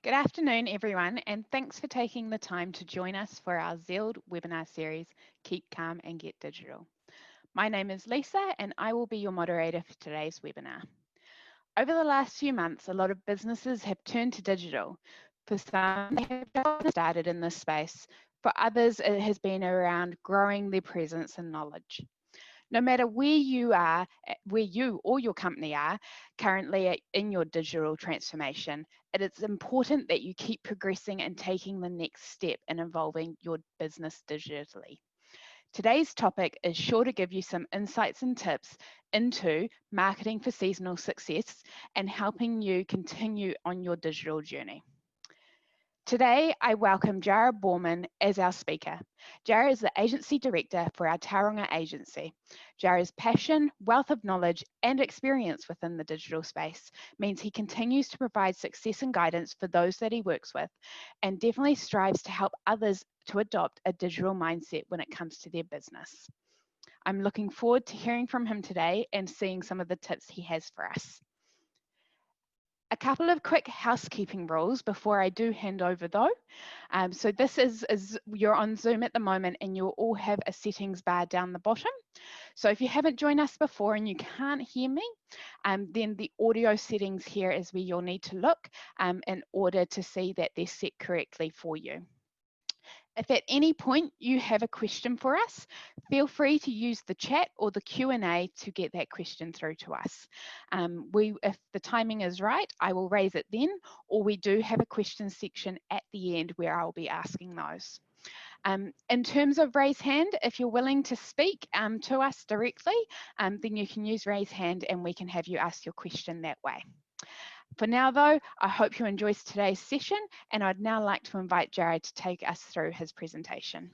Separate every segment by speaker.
Speaker 1: Good afternoon, everyone, and thanks for taking the time to join us for our Zeald webinar series, Keep Calm and Get Digital. My name is Lisa, and I will be your moderator for today's webinar. Over the last few months, a lot of businesses have turned to digital. For some, they have started in this space. For others, it has been around growing their presence and knowledge. No matter where you are, where you or your company are currently in your digital transformation, it is important that you keep progressing and taking the next step in evolving your business digitally. Today's topic is sure to give you some insights and tips into marketing for seasonal success and helping you continue on your digital journey. Today, I welcome Jara Borman as our speaker. Jara is the Agency Director for our Tauranga agency. Jara's passion, wealth of knowledge, and experience within the digital space means he continues to provide success and guidance for those that he works with, and definitely strives to help others to adopt a digital mindset when it comes to their business. I'm looking forward to hearing from him today and seeing some of the tips he has for us. A couple of quick housekeeping rules before I do hand over though. So this is you're on Zoom at the moment and you'll all have a settings bar down the bottom. So if you haven't joined us before and you can't hear me, then the audio settings here is where you'll need to look in order to see that they're set correctly for you. If at any point you have a question for us, feel free to use the chat or the Q&A to get that question through to us. If the timing is right, I will raise it then, or we do have a question section at the end where I'll be asking those. In terms of raise hand, if you're willing to speak to us directly, then you can use raise hand and we can have you ask your question that way. For now though, I hope you enjoy today's session, and I'd now like to invite Jared to take us through his presentation.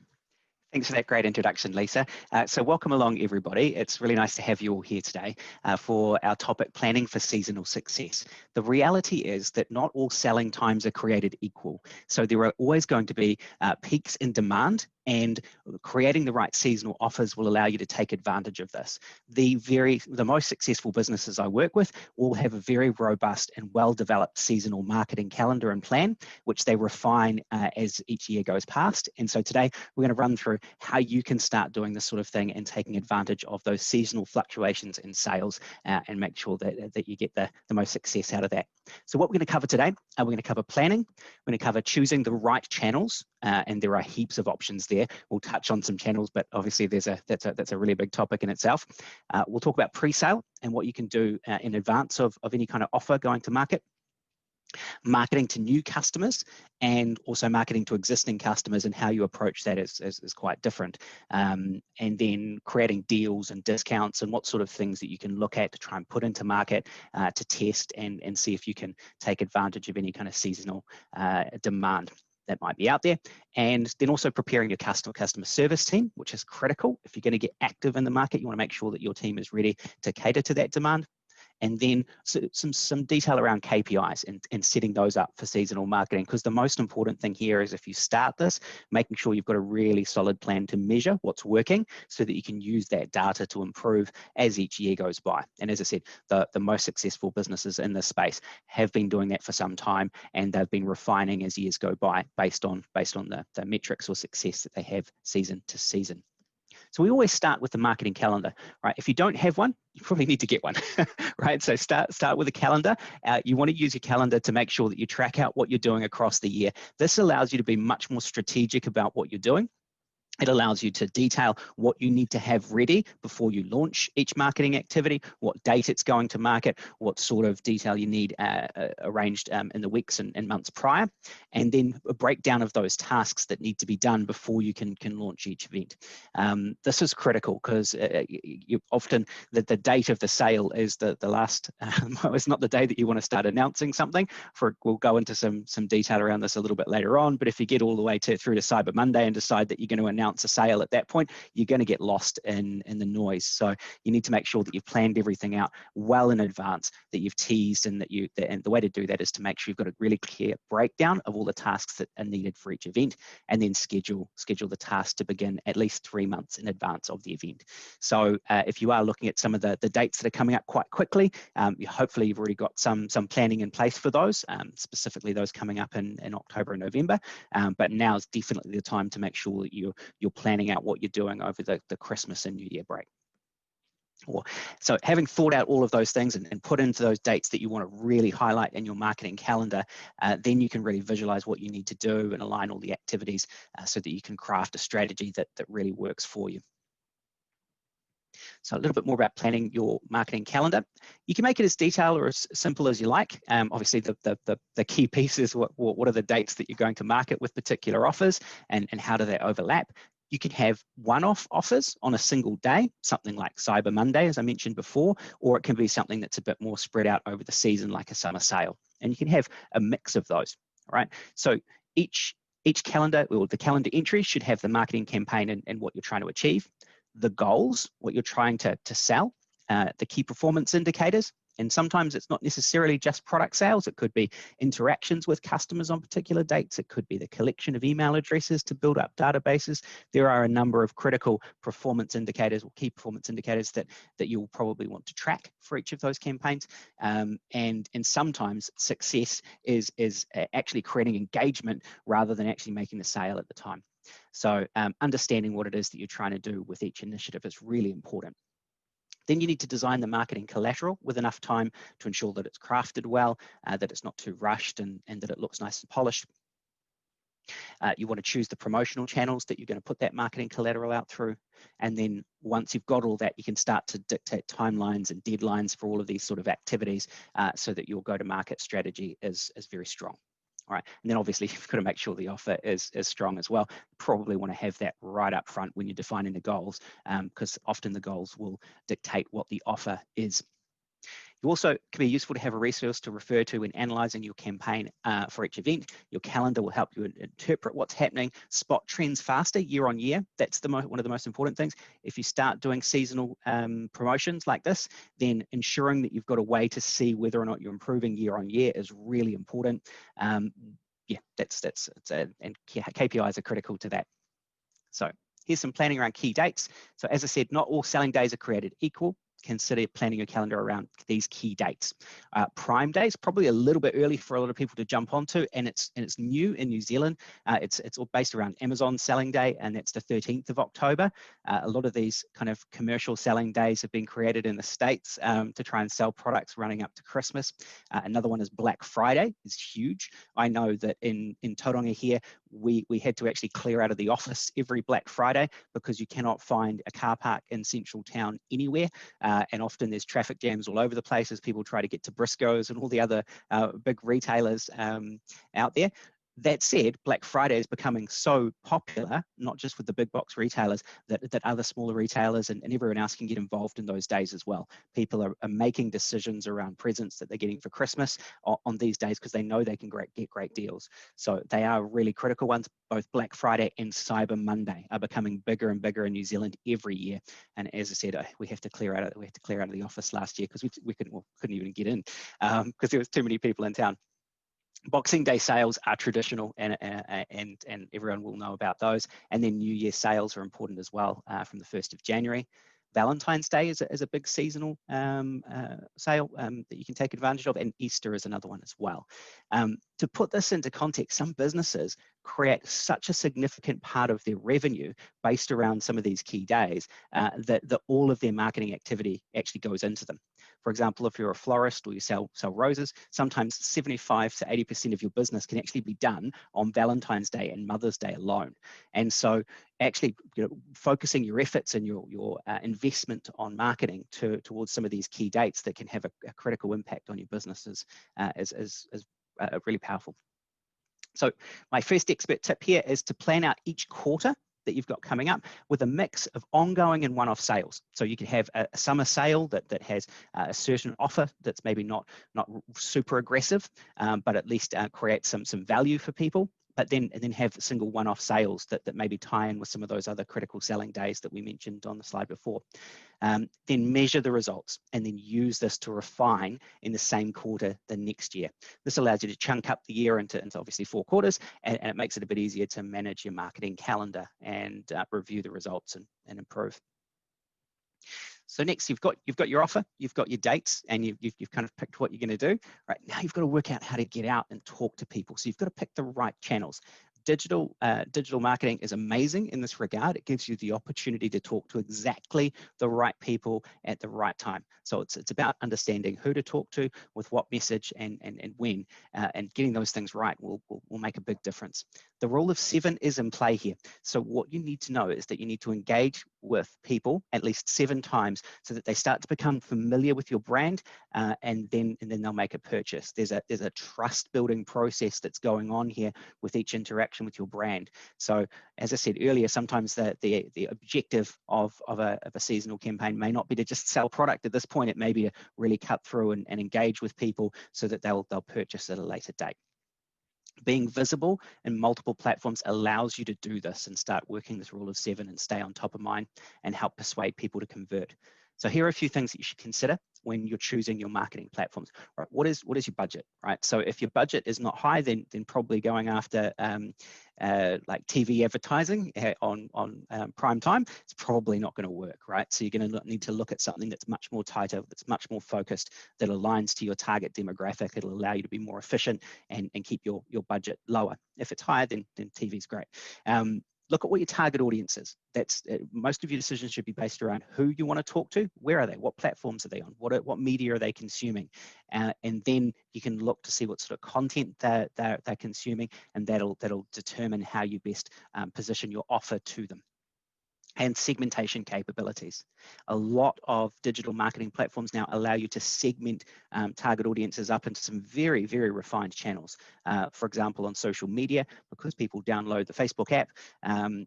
Speaker 2: Thanks for that great introduction, Lisa. So welcome along, everybody. It's really nice to have you all here today for our topic, planning for seasonal success. The reality is that not all selling times are created equal. So there are always going to be peaks in demand, and creating the right seasonal offers will allow you to take advantage of this. The most successful businesses I work with all have a very robust and well-developed seasonal marketing calendar and plan, which they refine as each year goes past. And so today we're going to run through how you can start doing this sort of thing and taking advantage of those seasonal fluctuations in sales and make sure that you get the most success out of that. So what we're going to cover today, we're going to cover planning, we're going to cover choosing the right channels, and there are heaps of options there. We'll touch on some channels, but obviously that's a really big topic in itself. We'll talk about pre-sale and what you can do in advance of any kind of offer going to market. Marketing to new customers, and also marketing to existing customers, and how you approach that is quite different. And then creating deals and discounts and what sort of things that you can look at to try and put into market to test and see if you can take advantage of any kind of seasonal demand that might be out there. And then also preparing your customer service team, which is critical. If you're going to get active in the market, you want to make sure that your team is ready to cater to that demand. And then some detail around KPIs and setting those up for seasonal marketing, because the most important thing here is, if you start this, making sure you've got a really solid plan to measure what's working so that you can use that data to improve as each year goes by. And as I said, the most successful businesses in this space have been doing that for some time, and they've been refining as years go by based on the metrics or success that they have season to season. So we always start with the marketing calendar, right? If you don't have one, you probably need to get one, right? So start with a calendar. You want to use your calendar to make sure that you track out what you're doing across the year. This allows you to be much more strategic about what you're doing. It allows you to detail what you need to have ready before you launch each marketing activity, what date it's going to market, what sort of detail you need arranged in the weeks and months prior, and then a breakdown of those tasks that need to be done before you can launch each event. This is critical because often the date of the sale is the last, it's not the day that you want to start announcing something. We'll go into some detail around this a little bit later on, but if you get all the way through to Cyber Monday and decide that you're going to announce announce a sale at that point, you're going to get lost in the noise. So you need to make sure that you've planned everything out well in advance, that you've teased, and and the way to do that is to make sure you've got a really clear breakdown of all the tasks that are needed for each event, and then schedule the task to begin at least 3 months in advance of the event. So if you are looking at some of the dates that are coming up quite quickly, hopefully you've already got some planning in place for those, specifically those coming up in October and November. But now is definitely the time to make sure that you're planning out what you're doing over the Christmas and New Year break. So having thought out all of those things and put into those dates that you want to really highlight in your marketing calendar, then you can really visualize what you need to do and align all the activities so that you can craft a strategy that really works for you. So a little bit more about planning your marketing calendar. You can make it as detailed or as simple as you like. Obviously, the key piece is what are the dates that you're going to market with particular offers, and how do they overlap. You can have one-off offers on a single day, something like Cyber Monday, as I mentioned before, or it can be something that's a bit more spread out over the season, like a summer sale. And you can have a mix of those, all right? So each calendar, or the calendar entry, should have the marketing campaign and what you're trying to achieve, the goals, what you're trying to sell, the key performance indicators. And sometimes it's not necessarily just product sales. It could be interactions with customers on particular dates. It could be the collection of email addresses to build up databases. There are a number of critical performance indicators or key performance indicators that you'll probably want to track for each of those campaigns. And sometimes success is actually creating engagement rather than actually making the sale at the time. So understanding what it is that you're trying to do with each initiative is really important. Then you need to design the marketing collateral with enough time to ensure that it's crafted well, that it's not too rushed, and that it looks nice and polished. You want to choose the promotional channels that you're going to put that marketing collateral out through. And then once you've got all that, you can start to dictate timelines and deadlines for all of these sort of activities so that your go-to-market strategy is very strong. All right, and then obviously you've got to make sure the offer is strong as well. Probably want to have that right up front when you're defining the goals, because often the goals will dictate what the offer is. You also can be useful to have a resource to refer to when analysing your campaign for each event. Your calendar will help you interpret what's happening, spot trends faster year on year. That's one of the most important things. If you start doing seasonal promotions like this, then ensuring that you've got a way to see whether or not you're improving year on year is really important. Yeah, and KPIs are critical to that. So here's some planning around key dates. So as I said, not all selling days are created equal. Consider planning your calendar around these key dates. Prime Day is probably a little bit early for a lot of people to jump onto, and it's new in New Zealand. It's all based around Amazon selling day, and that's the 13th of October. A lot of these kind of commercial selling days have been created in the States to try and sell products running up to Christmas. Another one is Black Friday. It's huge. I know that in Tauranga here, we had to actually clear out of the office every Black Friday because you cannot find a car park in central town anywhere. And often there's traffic jams all over the place as people try to get to Briscoe's and all the other big retailers out there. That said, Black Friday is becoming so popular, not just with the big box retailers, that other smaller retailers and everyone else can get involved in those days as well. People are making decisions around presents that they're getting for Christmas on these days because they know they can get great deals. So they are really critical ones. Both Black Friday and Cyber Monday are becoming bigger and bigger in New Zealand every year. And as I said, we have to clear out of the office last year because we couldn't even get in because there was too many people in town. Boxing Day sales are traditional and everyone will know about those. And then New Year sales are important as well from the 1st of January. Valentine's Day is a big seasonal sale that you can take advantage of, and Easter is another one as well. To put this into context, some businesses create such a significant part of their revenue based around some of these key days that all of their marketing activity actually goes into them. For example, if you're a florist or you sell roses, sometimes 75 to 80% of your business can actually be done on Valentine's Day and Mother's Day alone. And so actually focusing your efforts and your investment on marketing towards some of these key dates that can have a critical impact on your businesses is really powerful. So my first expert tip here is to plan out each quarter that you've got coming up with a mix of ongoing and one-off sales. So you could have a summer sale that has a certain offer that's maybe not super aggressive, but at least creates some value for people. but then have single one-off sales that maybe tie in with some of those other critical selling days that we mentioned on the slide before. Then measure the results and then use this to refine in the same quarter the next year. This allows you to chunk up the year into obviously 4 quarters, and it makes it a bit easier to manage your marketing calendar and review the results and improve. So next, you've got your offer, you've got your dates, and you've kind of picked what you're going to do. Right now, you've got to work out how to get out and talk to people. So you've got to pick the right channels. Digital marketing is amazing in this regard. It gives you the opportunity to talk to exactly the right people at the right time. So it's about understanding who to talk to, with what message, and when, and getting those things right will make a big difference. The rule of 7 is in play here. So what you need to know is that you need to engage with people at least 7 times so that they start to become familiar with your brand, and then they'll make a purchase. There's a trust building process that's going on here with each interaction with your brand. So as I said earlier, sometimes the objective of a seasonal campaign may not be to just sell product at this point. It may be to really cut through and engage with people so that they'll purchase at a later date. Being visible in multiple platforms allows you to do this and start working this rule of 7 and stay on top of mind and help persuade people to convert. So here are a few things that you should consider when you're choosing your marketing platforms. Right, what is your budget, right? So if your budget is not high, then probably going after like TV advertising on prime time, it's probably not going to work, right? So you're going to need to look at something that's much more tighter, that's much more focused, that aligns to your target demographic. It'll allow you to be more efficient and keep your budget lower. If it's higher, then TV is great. Look at what your target audience is. That's most of your decisions should be based around who you want to talk to, where are they, what platforms are they on, what media are they consuming, and then you can look to see what sort of content they're consuming, and that'll determine how you best position your offer to them. And segmentation capabilities. A lot of digital marketing platforms now allow you to segment target audiences up into some very, very refined channels. For example, on social media, because people download the Facebook app,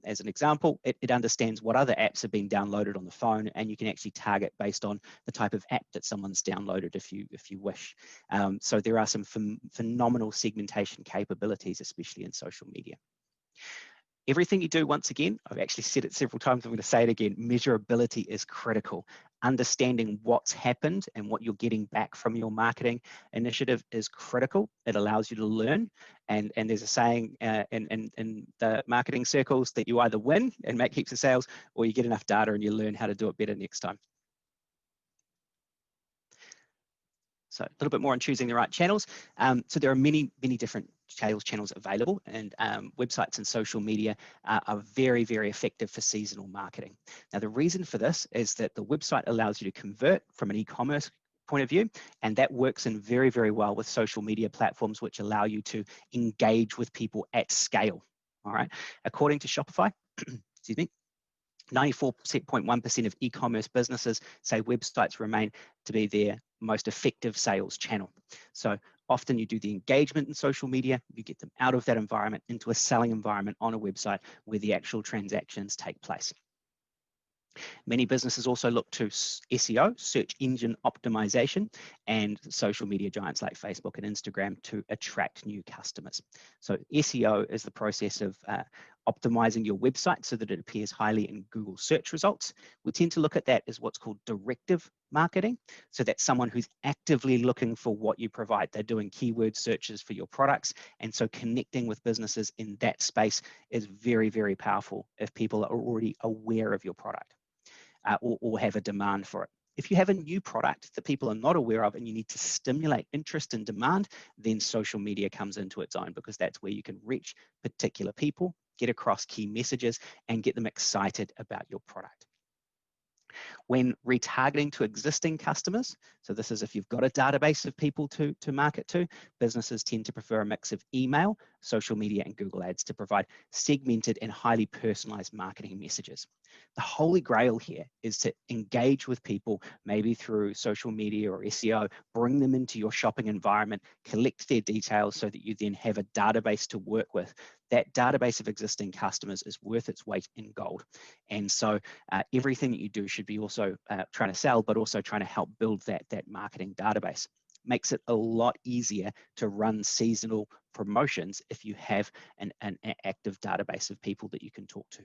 Speaker 2: as an example, it understands what other apps have been downloaded on the phone, and you can actually target based on the type of app that someone's downloaded if you wish. So there are some phenomenal segmentation capabilities, especially in social media. Everything you do, once again, I've actually said it several times, I'm going to say it again, measurability is critical. Understanding what's happened and what you're getting back from your marketing initiative is critical. It allows you to learn. And there's a saying in the marketing circles that you either win and make heaps of sales, or you get enough data and you learn how to do it better next time. So a little bit more on choosing the right channels. So there are many different channels available, and websites and social media are very, very effective for seasonal marketing. Now, the reason for this is that the website allows you to convert from an e-commerce point of view, and that works in very, very well with social media platforms, which allow you to engage with people at scale. All right. According to Shopify, excuse me, 94.1% of e-commerce businesses say websites remain to be their most effective sales channel. So often you do the engagement in social media, you get them out of that environment into a selling environment on a website where the actual transactions take place. Many businesses also look to SEO, search engine optimization, and social media giants like Facebook and Instagram to attract new customers. So SEO is the process of optimizing your website so that it appears highly in Google search results. We tend to look at that as what's called directive marketing. So that's someone who's actively looking for what you provide. They're doing keyword searches for your products. And so connecting with businesses in that space is very, very powerful if people are already aware of your product or have a demand for it. If you have a new product that people are not aware of and you need to stimulate interest and demand, then social media comes into its own, because that's where you can reach particular people, get across key messages, and get them excited about your product. When retargeting to existing customers, so this is if you've got a database of people to market to, businesses tend to prefer a mix of email, social media, and Google Ads to provide segmented and highly personalized marketing messages. The holy grail here is to engage with people, maybe through social media or SEO, bring them into your shopping environment, collect their details so that you then have a database to work with. That database of existing customers is worth its weight in gold. And so everything that you do should be also trying to sell, but also trying to help build that marketing database. makes it a lot easier to run seasonal promotions if you have an active database of people that you can talk to.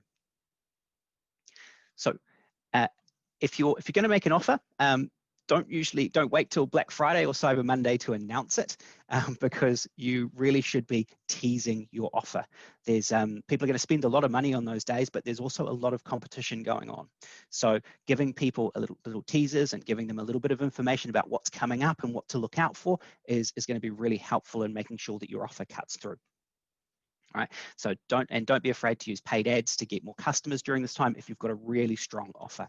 Speaker 2: So if you're going to make an offer, don't wait till Black Friday or Cyber Monday to announce it, because you really should be teasing your offer. There's people are going to spend a lot of money on those days, but there's also a lot of competition going on. So giving people a little teasers and giving them a little bit of information about what's coming up and what to look out for is going to be really helpful in making sure that your offer cuts through. All right, so don't be afraid to use paid ads to get more customers during this time if you've got a really strong offer.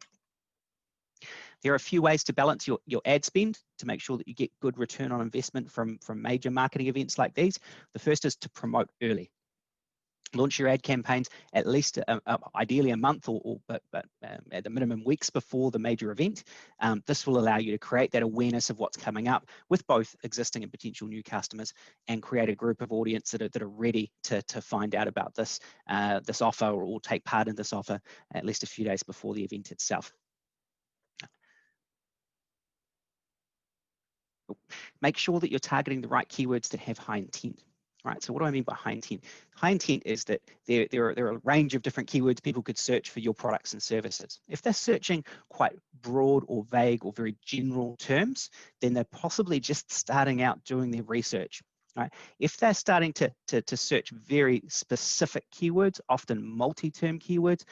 Speaker 2: There are a few ways to balance your ad spend to make sure that you get good return on investment from major marketing events like these. The first is to promote early. Launch your ad campaigns at least ideally a month but at the minimum weeks before the major event. This will allow you to create that awareness of what's coming up with both existing and potential new customers, and create a group of audience that are ready to find out about this offer or take part in this offer at least a few days before the event itself. Make sure that you're targeting the right keywords that have high intent. Right, so what do I mean by high intent? High intent is that there are a range of different keywords people could search for your products and services. If they're searching quite broad or vague or very general terms, then they're possibly just starting out doing their research. Right? If they're starting to search very specific keywords, often multi-term keywords,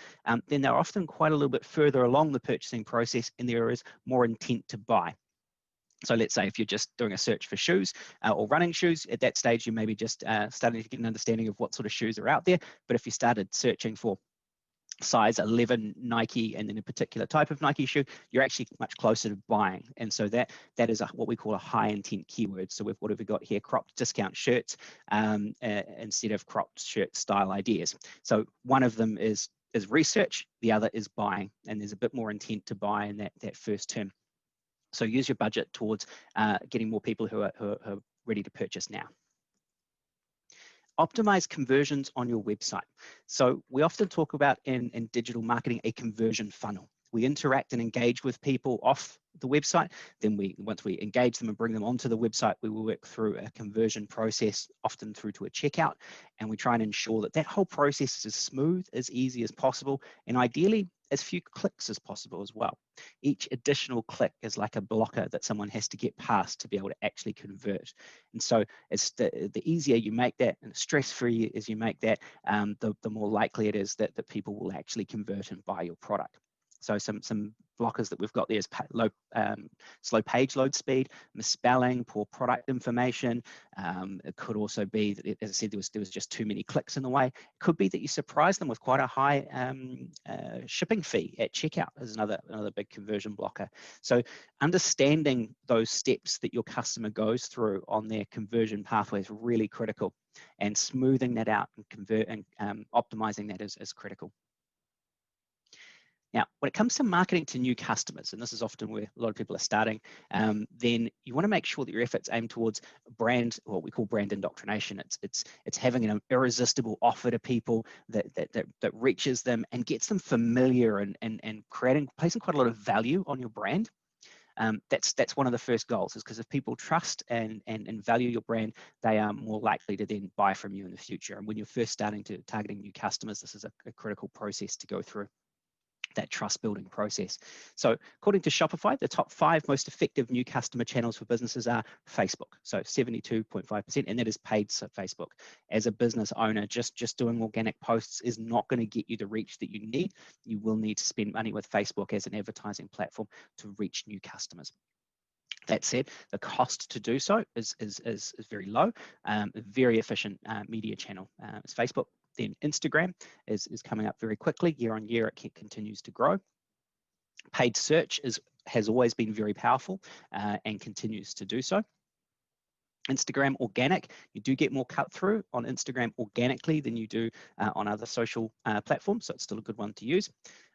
Speaker 2: then they're often quite a little bit further along the purchasing process and there is more intent to buy. So let's say if you're just doing a search for shoes or running shoes, at that stage you may be just starting to get an understanding of what sort of shoes are out there. But if you started searching for size 11 Nike and then a particular type of Nike shoe, you're actually much closer to buying. And so that is what we call a high intent keyword. So what have we got here? Cropped discount shirts instead of cropped shirt style ideas. So one of them is research, the other is buying, and there's a bit more intent to buy in that first term. So use your budget towards getting more people who are ready to purchase now. Optimize conversions on your website. So we often talk about in digital marketing a conversion funnel. We interact and engage with people off the website. Then once we engage them and bring them onto the website, we will work through a conversion process, often through to a checkout. And we try and ensure that whole process is as smooth, as easy as possible, and ideally as few clicks as possible as well. Each additional click is like a blocker that someone has to get past to be able to actually convert. And so it's the easier you make that and stress-free as you make that, the more likely it is that people will actually convert and buy your product. So some blockers that we've got there is slow page load speed, misspelling, poor product information. It could also be that, as I said, there was just too many clicks in the way. It could be that you surprise them with quite a high shipping fee at checkout is another big conversion blocker. So understanding those steps that your customer goes through on their conversion pathway is really critical, and smoothing that out and optimizing that is critical. Now, when it comes to marketing to new customers, and this is often where a lot of people are starting, then you want to make sure that your efforts aim towards brand, what we call brand indoctrination. It's having an irresistible offer to people that reaches them and gets them familiar and placing quite a lot of value on your brand. That's one of the first goals, is because if people trust and value your brand, they are more likely to then buy from you in the future. And when you're first targeting new customers, this is a critical process to go through, that trust building process. So according to Shopify, the top 5 most effective new customer channels for businesses are Facebook. So 72.5%, and that is paid Facebook. As a business owner, just doing organic posts is not going to get you the reach that you need. You will need to spend money with Facebook as an advertising platform to reach new customers. That said, the cost to do so is very low. A very efficient media channel is Facebook. Then Instagram is coming up very quickly. Year on year, it continues to grow. Paid search has always been very powerful and continues to do so. Instagram organic, you do get more cut through on Instagram organically than you do on other social platforms, so it's still a good one to use.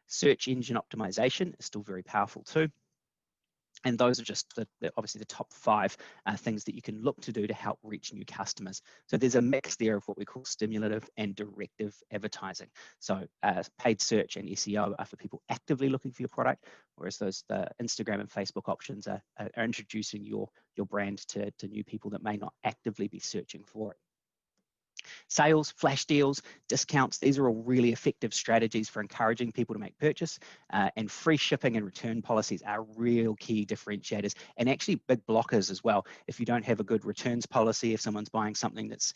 Speaker 2: Search engine optimization is still very powerful too. And those are just obviously the top 5 things that you can look to do to help reach new customers. So there's a mix there of what we call stimulative and directive advertising. So paid search and SEO are for people actively looking for your product, whereas the Instagram and Facebook options are introducing your brand to new people that may not actively be searching for it. Sales, flash deals, discounts, these are all really effective strategies for encouraging people to make purchase, and free shipping and return policies are real key differentiators and actually big blockers as well. If you don't have a good returns policy, if someone's buying something that's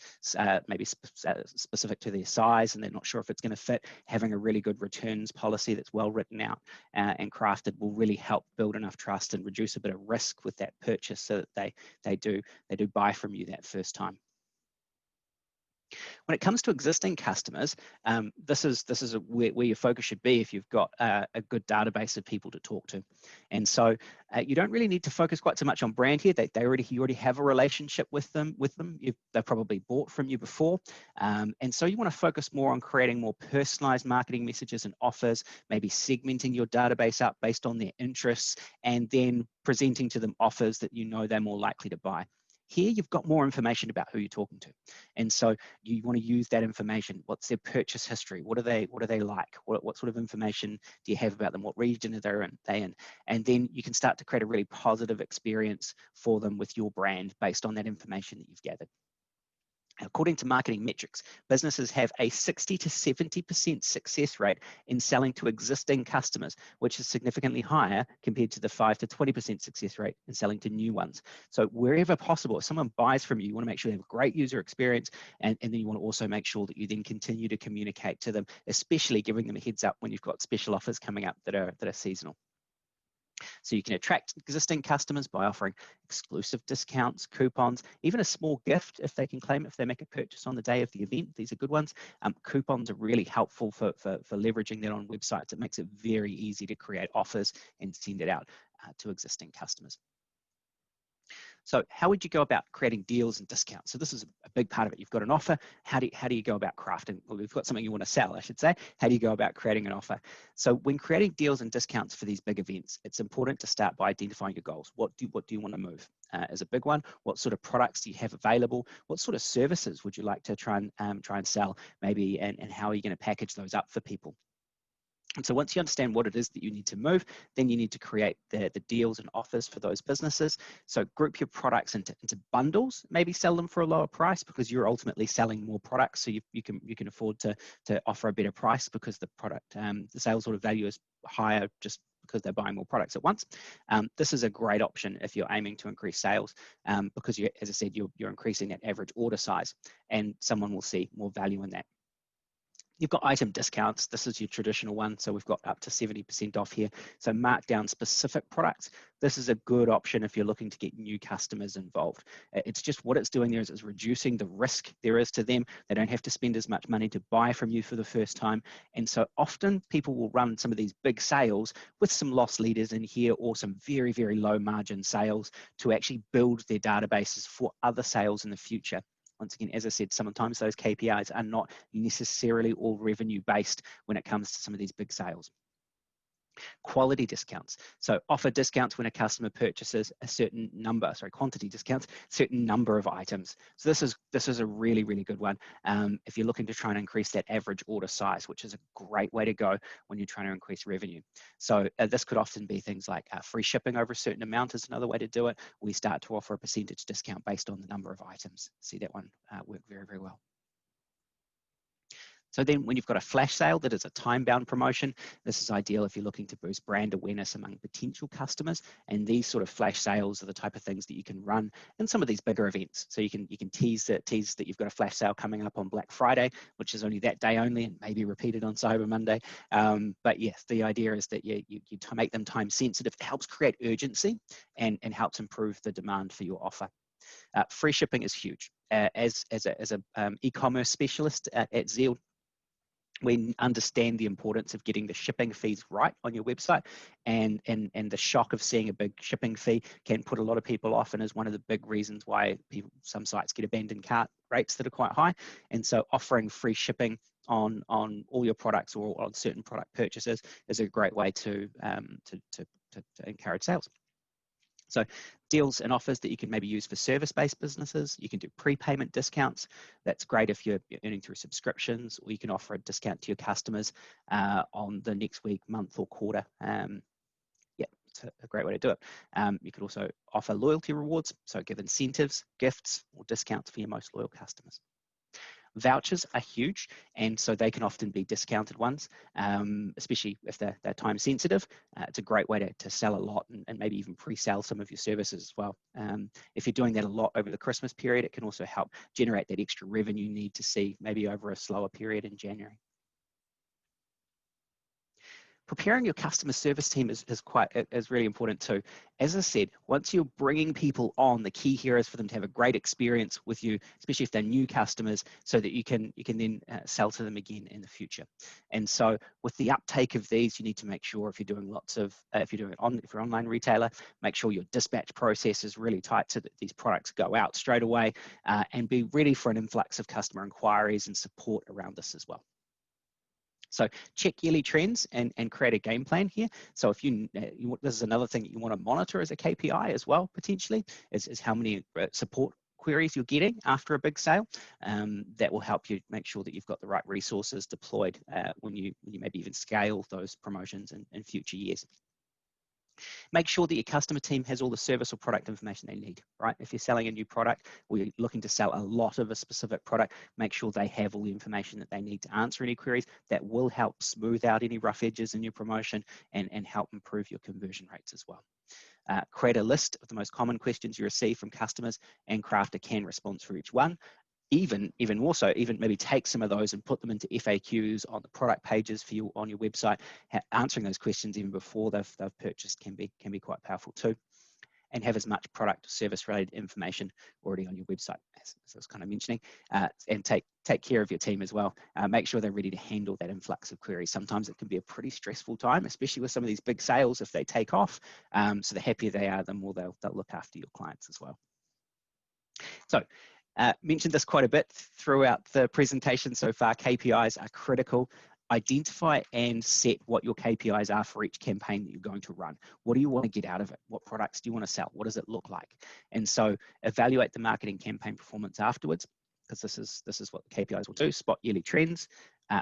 Speaker 2: maybe specific to their size and they're not sure if it's going to fit, having a really good returns policy that's well written out and crafted will really help build enough trust and reduce a bit of risk with that purchase so that they do buy from you that first time. When it comes to existing customers, this is where your focus should be if you've got a good database of people to talk to. And so you don't really need to focus quite so much on brand here. You already have a relationship with them. They've probably bought from you before. And so you want to focus more on creating more personalized marketing messages and offers, maybe segmenting your database up based on their interests, and then presenting to them offers that you know they're more likely to buy. Here, you've got more information about who you're talking to. And so you want to use that information. What's their purchase history? What are they like? What sort of information do you have about them? What region are they in? And then you can start to create a really positive experience for them with your brand based on that information that you've gathered. According to marketing metrics, businesses have a 60 to 70% success rate in selling to existing customers, which is significantly higher compared to the 5 to 20% success rate in selling to new ones. So wherever possible, if someone buys from you, you want to make sure they have a great user experience, and then you want to also make sure that you then continue to communicate to them, especially giving them a heads up when you've got special offers coming up that are seasonal. So you can attract existing customers by offering exclusive discounts, coupons, even a small gift if they can claim if they make a purchase on the day of the event. These are good ones. Coupons are really helpful for leveraging that on websites. It makes it very easy to create offers and send it out to existing customers. So how would you go about creating deals and discounts? So this is a big part of it. You've got an offer. How do you go about crafting? Well, you've got something you want to sell, I should say. How do you go about creating an offer? So when creating deals and discounts for these big events, it's important to start by identifying your goals. What do you want to move as a big one? What sort of products do you have available? What sort of services would you like to try and sell maybe, and how are you going to package those up for people? And so once you understand what it is that you need to move, then you need to create the deals and offers for those businesses. So group your products into bundles, maybe sell them for a lower price because you're ultimately selling more products. So you can afford to offer a better price because the product, the sales order value is higher just because they're buying more products at once. This is a great option if you're aiming to increase sales because as I said, you're increasing that average order size and someone will see more value in that. You've got item discounts. This is your traditional one. So we've got up to 70% off here. So mark down specific products. This is a good option if you're looking to get new customers involved. It's just what it's doing there is it's reducing the risk there is to them. They don't have to spend as much money to buy from you for the first time. And so often people will run some of these big sales with some loss leaders in here or some very, very low margin sales to actually build their databases for other sales in the future. Once again, as I said, sometimes those KPIs are not necessarily all revenue based when it comes to some of these big sales. Quality discounts. So offer discounts when a customer purchases a certain number, quantity discounts, certain number of items. So this is a really, really good one if you're looking to try and increase that average order size, which is a great way to go when you're trying to increase revenue. So this could often be things like free shipping over a certain amount is another way to do it. We start to offer a percentage discount based on the number of items. See that one work very, very well. So then when you've got a flash sale that is a time-bound promotion, this is ideal if you're looking to boost brand awareness among potential customers. And these sort of flash sales are the type of things that you can run in some of these bigger events. So you can tease that you've got a flash sale coming up on Black Friday, which is only that day only and maybe repeated on Cyber Monday. But yes, the idea is that you make them time sensitive. It helps create urgency and helps improve the demand for your offer. Free shipping is huge. As a e-commerce specialist at Zeald, we understand the importance of getting the shipping fees right on your website, and the shock of seeing a big shipping fee can put a lot of people off, and is one of the big reasons why some sites get abandoned cart rates that are quite high. And so offering free shipping on all your products or on certain product purchases is a great way to encourage sales. So deals and offers that you can maybe use for service-based businesses. You can do prepayment discounts. That's great if you're earning through subscriptions, or you can offer a discount to your customers on the next week, month, or quarter. Yeah, it's a great way to do it. You could also offer loyalty rewards, so give incentives, gifts, or discounts for your most loyal customers. Vouchers are huge, and so they can often be discounted ones, especially if they're time sensitive. It's a great way to sell a lot and maybe even pre-sell some of your services as well. If you're doing that a lot over the Christmas period, it can also help generate that extra revenue you need to see maybe over a slower period in January. Preparing your customer service team is really important too. As I said, once you're bringing people on, the key here is for them to have a great experience with you, especially if they're new customers, so that you can then sell to them again in the future. And so with the uptake of these, you need to make sure if you're doing if you're an online retailer, make sure your dispatch process is really tight so that these products go out straight away, and be ready for an influx of customer inquiries and support around this as well. So check yearly trends and create a game plan here. So if this is another thing that you want to monitor as a KPI as well, potentially, is how many support queries you're getting after a big sale. That will help you make sure that you've got the right resources deployed when you maybe even scale those promotions in future years. Make sure that your customer team has all the service or product information they need, right? If you're selling a new product or you're looking to sell a lot of a specific product, make sure they have all the information that they need to answer any queries. That will help smooth out any rough edges in your promotion and help improve your conversion rates as well. Create a list of the most common questions you receive from customers and craft a canned response for each one. Even more so, maybe take some of those and put them into FAQs on the product pages for you on your website. Answering those questions even before they've purchased can be quite powerful too. And have as much product or service related information already on your website, as I was kind of mentioning, and take care of your team as well. Make sure they're ready to handle that influx of queries. Sometimes it can be a pretty stressful time, especially with some of these big sales if they take off. So the happier they are, the more they'll look after your clients as well. So mentioned this quite a bit throughout the presentation so far. KPIs are critical. Identify and set what your KPIs are for each campaign that you're going to run. What do you want to get out of it? What products do you want to sell? What does it look like? And so evaluate the marketing campaign performance afterwards, because this is what the KPIs will do. Spot yearly trends.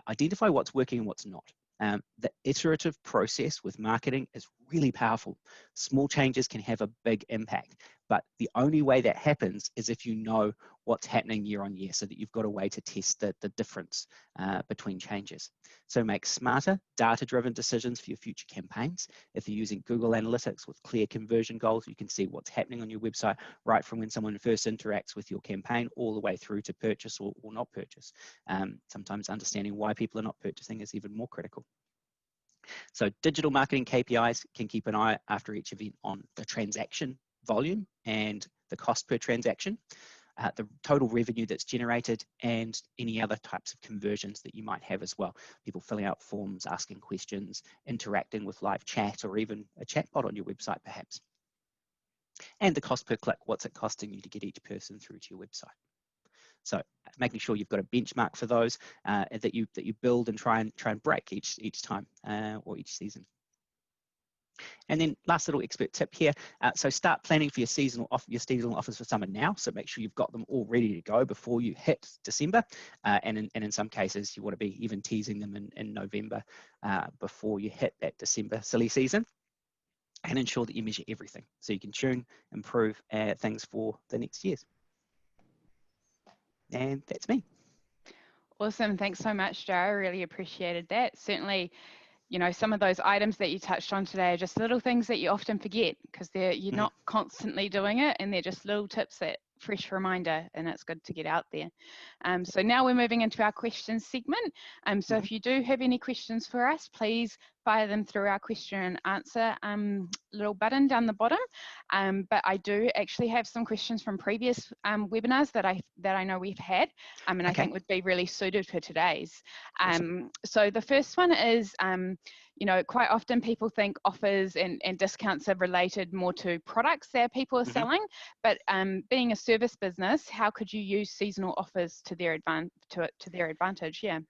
Speaker 2: Identify what's working and what's not. The iterative process with marketing is really powerful. Small changes can have a big impact, but the only way that happens is if you know what's happening year on year, so that you've got a way to test the difference between changes. So make smarter, data-driven decisions for your future campaigns. If you're using Google Analytics with clear conversion goals, you can see what's happening on your website right from when someone first interacts with your campaign all the way through to purchase or not purchase. Sometimes understanding why people are not purchasing is even more critical. So digital marketing KPIs can keep an eye after each event on the transaction volume and the cost per transaction, the total revenue that's generated, and any other types of conversions that you might have as well. People filling out forms, asking questions, interacting with live chat, or even a chatbot on your website perhaps. And the cost per click, what's it costing you to get each person through to your website? So making sure you've got a benchmark for those that you build and try and break each time or each season. And then last little expert tip here. So start planning for your seasonal offers for summer now. So make sure you've got them all ready to go before you hit December. And in some cases, you want to be even teasing them in November before you hit that December silly season. And ensure that you measure everything so you can tune, improve things for the next years. And that's me.
Speaker 1: Awesome. Thanks so much, Joe. I really appreciated that. Certainly, you know, some of those items that you touched on today are just little things that you often forget because you're not constantly doing it, and they're just little tips that fresh reminder, and it's good to get out there. So now we're moving into our questions segment. So if you do have any questions for us, please fire them through our question and answer little button down the bottom. But I do actually have some questions from previous webinars that I know we've had, and I think would be really suited for today's. So the first one is, you know, quite often people think offers and discounts are related more to products that people are selling, but being a service business, how could you use seasonal offers to their advantage? Yeah.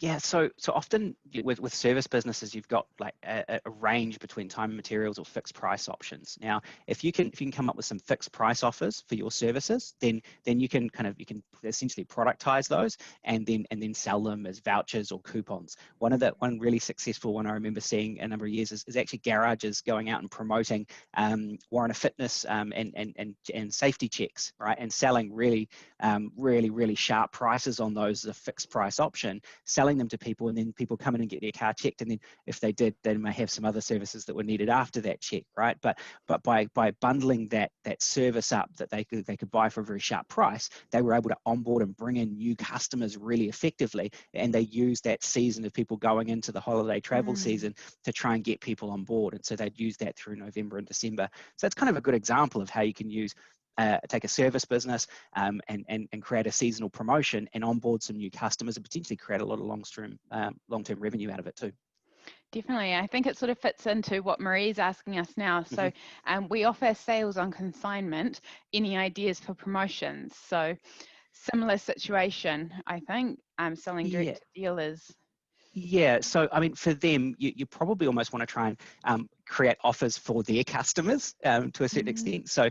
Speaker 2: Yeah, so often with service businesses, you've got like a range between time and materials or fixed price options. Now, if you can come up with some fixed price offers for your services, then you can essentially productize those and then sell them as vouchers or coupons. One really successful one I remember seeing a number of years is actually garages going out and promoting warrant of fitness and safety checks, right, and selling really sharp prices on those as a fixed price option, selling them to people, and then people come in and get their car checked, and then if they did, they may have some other services that were needed after that check, right? But by bundling that service up that they could buy for a very sharp price, they were able to onboard and bring in new customers really effectively, and they used that season of people going into the holiday travel season to try and get people on board, and so they'd use that through November and December. So that's kind of a good example of how you can use take a service business and create a seasonal promotion and onboard some new customers and potentially create a lot of long-term revenue out of it too.
Speaker 1: Definitely. I think it sort of fits into what Marie's asking us now. So we offer sales on consignment. Any ideas for promotions? So similar situation, I think, selling direct to dealers.
Speaker 2: Yeah, so I mean, for them, you probably almost want to try and create offers for their customers to a certain extent. So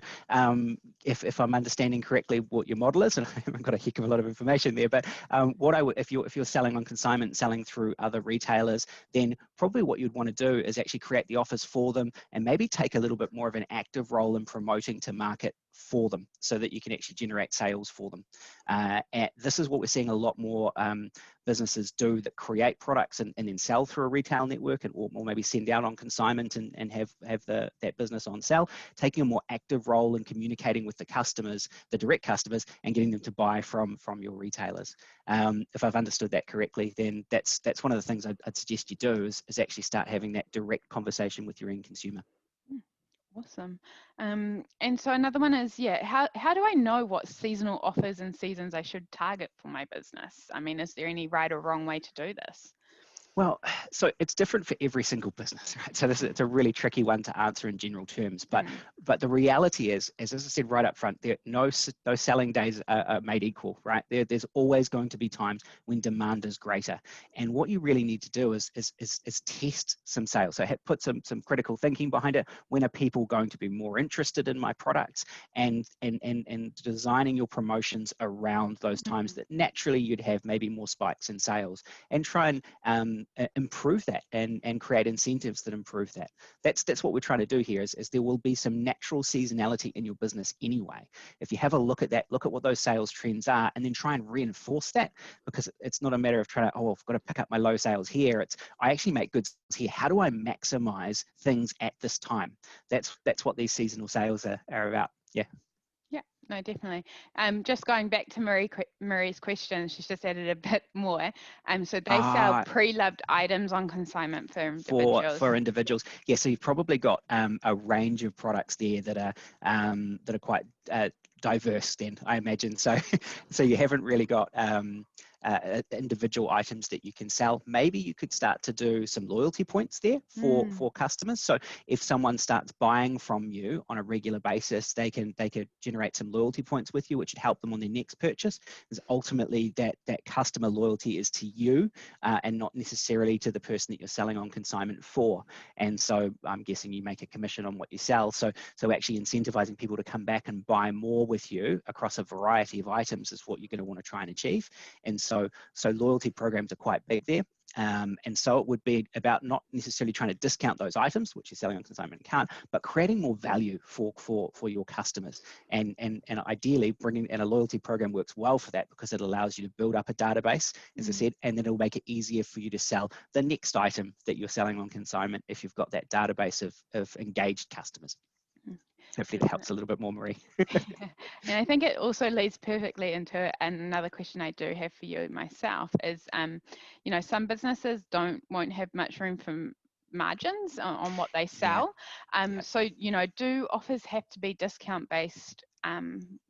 Speaker 2: if I'm understanding correctly what your model is, and I haven't got a heck of a lot of information there, but what I would, if you're selling on consignment, selling through other retailers, then probably what you'd want to do is actually create the offers for them and maybe take a little bit more of an active role in promoting to market for them so that you can actually generate sales for them. And this is what we're seeing a lot more businesses do, that create products and then sell through a retail network, or maybe send out on consignment and have that business on sale, taking a more active role in communicating with the customers, the direct customers, and getting them to buy from your retailers. If I've understood that correctly, then that's one of the things I'd suggest you do is actually start having that direct conversation with your end consumer.
Speaker 1: Awesome. And so another one is, how do I know what seasonal offers and seasons I should target for my business? I mean, is there any right or wrong way to do this?
Speaker 2: Well, so it's different for every single business, right? So it's a really tricky one to answer in general terms. But the reality is, as I said right up front, no selling days are made equal, right? There's always going to be times when demand is greater, and what you really need to do is test some sales. So put some critical thinking behind it. When are people going to be more interested in my products, and designing your promotions around those times that naturally you'd have maybe more spikes in sales, and try and improve that and create incentives that improve that. That's what we're trying to do here, is there will be some natural seasonality in your business anyway. If you have a look at that, look at what those sales trends are, and then try and reinforce that, because it's not a matter of trying to, I've got to pick up my low sales here. It's, I actually make good sales here. How do I maximize things at this time? That's what these seasonal sales are about. Yeah.
Speaker 1: Yeah, no, definitely. Just going back to Marie's question, she's just added a bit more. So they sell pre-loved items on consignment for individuals.
Speaker 2: For individuals, yeah. So you've probably got a range of products there that are quite diverse. Then I imagine. So you haven't really got individual items that you can sell. Maybe you could start to do some loyalty points there for customers. So if someone starts buying from you on a regular basis, they could generate some loyalty points with you, which would help them on their next purchase. Because ultimately that customer loyalty is to you and not necessarily to the person that you're selling on consignment for. And so I'm guessing you make a commission on what you sell. So actually incentivizing people to come back and buy more with you across a variety of items is what you're going to want to try and achieve. And so loyalty programs are quite big there. And so it would be about not necessarily trying to discount those items, which you're selling on consignment and can't, but creating more value for your customers. And ideally and a loyalty program works well for that, because it allows you to build up a database, as I said, and then it'll make it easier for you to sell the next item that you're selling on consignment if you've got that database of engaged customers. Hopefully that helps a little bit more, Marie.
Speaker 1: And I think it also leads perfectly into another question I do have for you myself is, some businesses won't have much room for margins on what they sell. So, do offers have to be discount based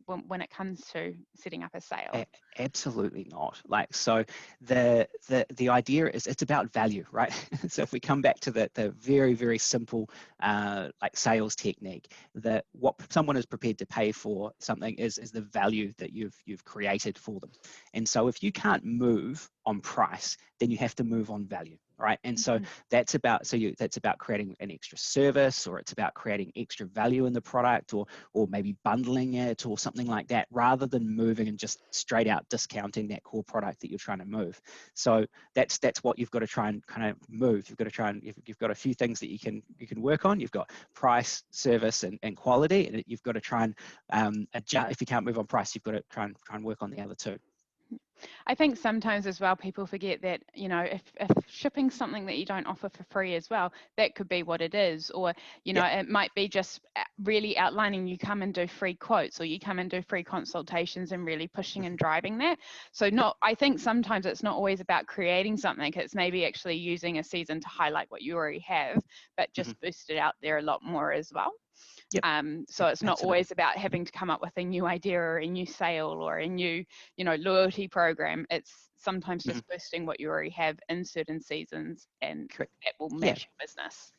Speaker 1: when it comes to setting up a sale?
Speaker 2: Absolutely not. Like, so the idea is it's about value, right? So if we come back to the very, very simple like sales technique, that what someone is prepared to pay for something is the value that you've created for them. And so if you can't move on price, then you have to move on value, right? And so that's about creating an extra service, or it's about creating extra value in the product, or maybe bundling it or something like that, rather than moving and just straight out discounting that core product that you're trying to move. So that's what you've got to try and kind of move. You've got to try and you've got a few things that you can work on. You've got price, service, and quality, and you've got to try and adjust. If you can't move on price, you've got to try and work on the other two.
Speaker 1: I think sometimes as well, people forget that, you know, if shipping something that you don't offer for free as well, that could be what it is. Or, you know, it might be just really outlining, you come and do free quotes, or you come and do free consultations, and really pushing and driving that. So I think sometimes it's not always about creating something. It's maybe actually using a season to highlight what you already have, but just boost it out there a lot more as well. So it's not always about having to come up with a new idea or a new sale or a new, you know, loyalty program. It's sometimes just boosting what you already have in certain seasons, and that will match your business.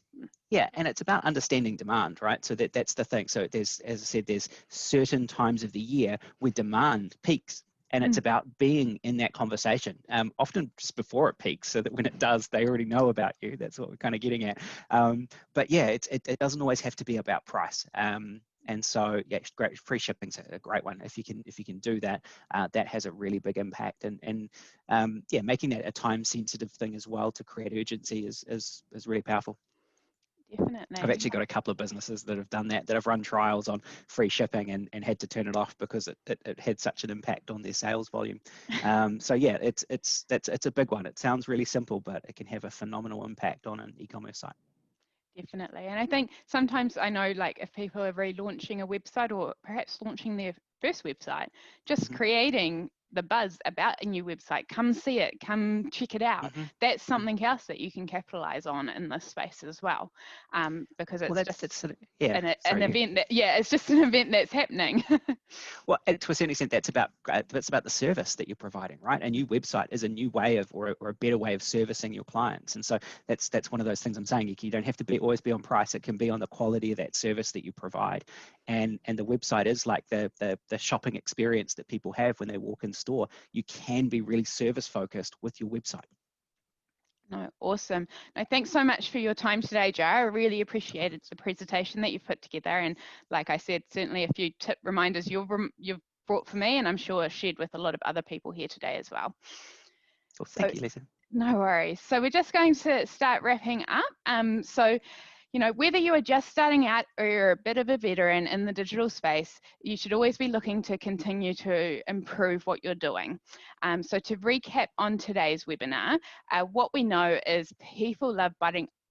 Speaker 2: Yeah, and it's about understanding demand, right? So that's the thing. So there's, as I said, there's certain times of the year where demand peaks. And it's about being in that conversation, often just before it peaks, so that when it does, they already know about you. That's what we're kind of getting at. But yeah, it doesn't always have to be about price. And so yeah, great, free shipping's a great one. If you can do that, that has a really big impact. And yeah, making that a time sensitive thing as well to create urgency is really powerful.
Speaker 1: Definitely.
Speaker 2: I've actually got a couple of businesses that have done that have run trials on free shipping and had to turn it off because it had such an impact on their sales volume. So yeah, it's a big one. It sounds really simple, but it can have a phenomenal impact on an e-commerce site.
Speaker 1: Definitely. And I think sometimes, I know, like, if people are relaunching a website, or perhaps launching their first website, just creating the buzz about a new website, come see it, come check it out. That's something else that you can capitalize on in this space as well, because it's an event that, it's just an event that's happening.
Speaker 2: Well, to a certain extent, that's about the service that you're providing, right? A new website is a new way of, or a better way of servicing your clients. And so that's one of those things I'm saying. You don't have to always be on price. It can be on the quality of that service that you provide. And the website is like the shopping experience that people have when they walk in store. You can be really service focused with your website.
Speaker 1: No, awesome. No, thanks so much for your time today, Joe. I really appreciated the presentation that you've put together. And like I said, certainly a few tip reminders you've brought for me, and I'm sure shared with a lot of other people here today as well.
Speaker 2: Well, thank you, Lisa.
Speaker 1: No worries. So we're just going to start wrapping up. So, you know, whether you are just starting out or you're a bit of a veteran in the digital space, you should always be looking to continue to improve what you're doing. So to recap on today's webinar, what we know is people love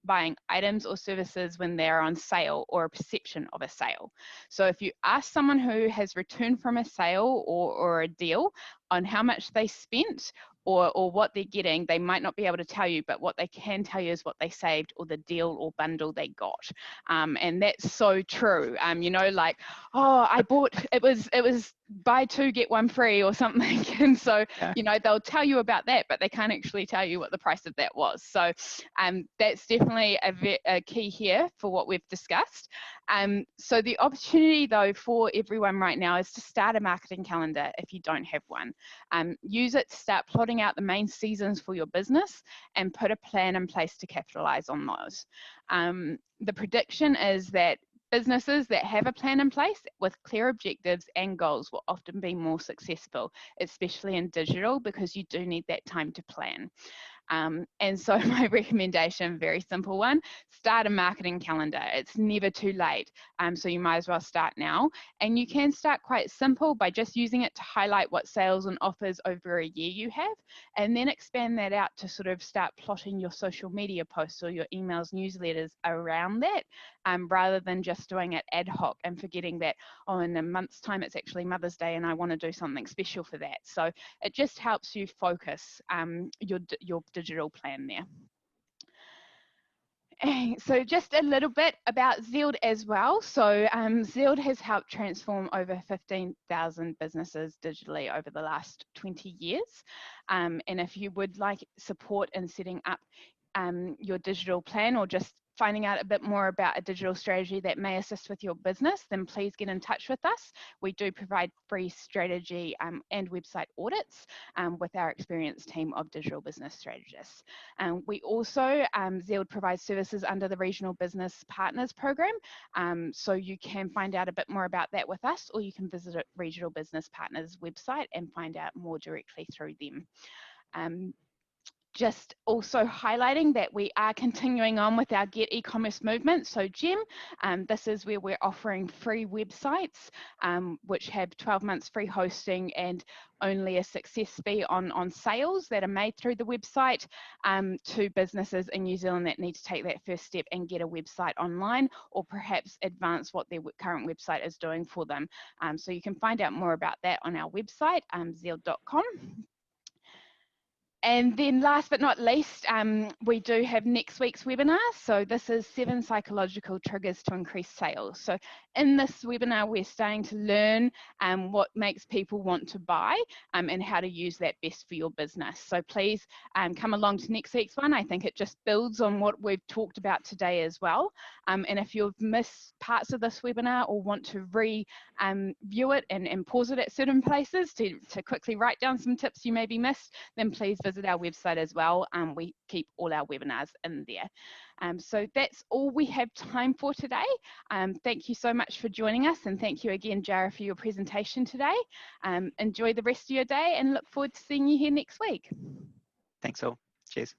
Speaker 1: buying items or services when they're on sale, or a perception of a sale. So if you ask someone who has returned from a sale or a deal on how much they spent, or what they're getting, they might not be able to tell you, but what they can tell you is what they saved, or the deal or bundle they got. And that's so true. You know, like, oh, I bought, it was buy two, get one free or something. And so, you know, they'll tell you about that, but they can't actually tell you what the price of that was. So that's definitely a key here for what we've discussed. So the opportunity though for everyone right now is to start a marketing calendar if you don't have one. Use it to start plotting out the main seasons for your business, and put a plan in place to capitalize on those. The prediction is that businesses that have a plan in place with clear objectives and goals will often be more successful, especially in digital, because you do need that time to plan. And so my recommendation, very simple one, start a marketing calendar. It's never too late. So you might as well start now. And you can start quite simple by just using it to highlight what sales and offers over a year you have, and then expand that out to sort of start plotting your social media posts or your emails, newsletters around that, rather than just doing it ad hoc and forgetting that, oh, in a month's time, it's actually Mother's Day and I want to do something special for that. So it just helps you focus your digital plan there. So just a little bit about Zeald as well. So Zeald has helped transform over 15,000 businesses digitally over the last 20 years. And if you would like support in setting up your digital plan, or just finding out a bit more about a digital strategy that may assist with your business, then please get in touch with us. We do provide free strategy and website audits with our experienced team of digital business strategists. We also, Zeald provides services under the Regional Business Partners Program, so you can find out a bit more about that with us, or you can visit a Regional Business Partners website and find out more directly through them. Just also highlighting that we are continuing on with our Get E-commerce movement. So GEM, this is where we're offering free websites, which have 12 months free hosting and only a success fee on sales that are made through the website, to businesses in New Zealand that need to take that first step and get a website online, or perhaps advance what their current website is doing for them. So you can find out more about that on our website, zeald.com. And then last but not least, we do have next week's webinar. So this is 7 psychological triggers to increase sales. So in this webinar, we're starting to learn what makes people want to buy, and how to use that best for your business. So please come along to next week's one. I think it just builds on what we've talked about today as well. And if you've missed parts of this webinar or want to view it and pause it at certain places to quickly write down some tips you maybe missed, then please visit our website as well. We keep all our webinars in there. So that's all we have time for today. Thank you so much for joining us, and thank you again, Jara, for your presentation today. Enjoy the rest of your day and look forward to seeing you here next week.
Speaker 2: Thanks all. Cheers.